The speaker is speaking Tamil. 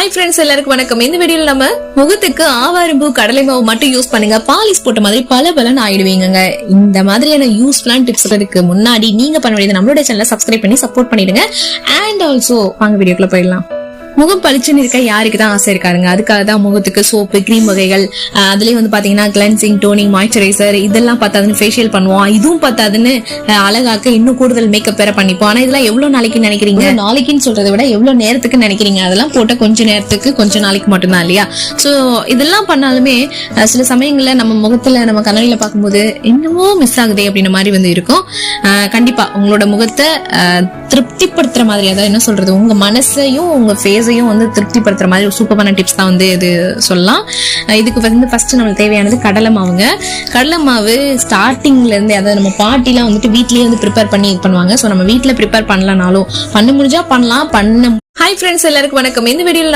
ஹாய் ஃப்ரெண்ட்ஸ், எல்லாருக்கும் வணக்கம். இந்த வீடியோல நம்ம முகத்துக்கு ஆவாரம்பூ கடலை மாவு மட்டும் யூஸ் பண்ணுங்க, பாலிஷ் போட்ட மாதிரி பல ஆயிடுவீங்க. இந்த மாதிரியான யூஸ்ஃபுல்லான டிப்ஸ் இருக்கு. முன்னாடி நீங்க பண்ண வேண்டியது நம்மளோட சேனலை சப்ஸ்கிரைப் பண்ணி சப்போர்ட் பண்ணிடுங்க. அண்ட் ஆல்சோ வாங்க வீடியோக்குள்ள போயிடலாம். முகம் பளிச்சுன்னு இருக்க யாருக்கு தான் ஆசை இருக்காருங்க. அதுக்காக தான் முகத்துக்கு சோப்பு, கிரீம் வகைகள், அதுலயும் வந்து பாத்தீங்கன்னா கிளென்சிங், டோனிங், மாய்ஸ்சரைசர் இதெல்லாம் பார்த்தாதுன்னு ஃபேஷியல் பண்ணுவோம். இதுவும் பார்த்தாதுன்னு அழகாக்க இன்னும் கூடுதல் மேக்கப் வேற பண்ணிப்போம். ஆனா இதெல்லாம் எவ்வளவு நாளைக்கு நினைக்கிறீங்க? நாளைக்குன்னு சொல்றதை விட எவ்வளவு நேரத்துக்கு நினைக்கிறீங்க? அதெல்லாம் போட்ட கொஞ்ச நேரத்துக்கு, கொஞ்ச நாளைக்கு மட்டும்தான் இல்லையா? சோ இதெல்லாம் பண்ணாலுமே சில சமயங்கள்ல நம்ம முகத்துல நம்ம கண்ணாடியில பார்க்கும்போது என்னமோ மிஸ் ஆகுதே அப்படின்ற மாதிரி வந்து இருக்கும். கண்டிப்பா உங்களோட முகத்தை திருப்திப்படுத்துற மாதிரி, அதாவது என்ன சொல்றது, உங்க மனசையும் உங்க ஃபேஸையும் வந்து திருப்திப்படுத்துற மாதிரி ஒரு சூப்பரான டிப்ஸ் தான் வந்து இது சொல்லலாம். இதுக்கு வந்து ஃபர்ஸ்ட் நம்மளுக்கு தேவையானது கடலை மாவுங்க. கடலை மாவு ஸ்டார்டிங்ல இருந்து, அதாவது நம்ம பாட்டிலாம் வந்துட்டு வீட்லயே வந்து ப்ரிப்பேர் பண்ணி இது பண்ணுவாங்க. ஸோ நம்ம வீட்டுல ப்ரிப்பேர் பண்ணலனாலும் பண்ண முடிஞ்சா பண்ணலாம். ஹாய் ஃப்ரெண்ட்ஸ், எல்லாருக்கும் வணக்கம். இந்த வீடியோல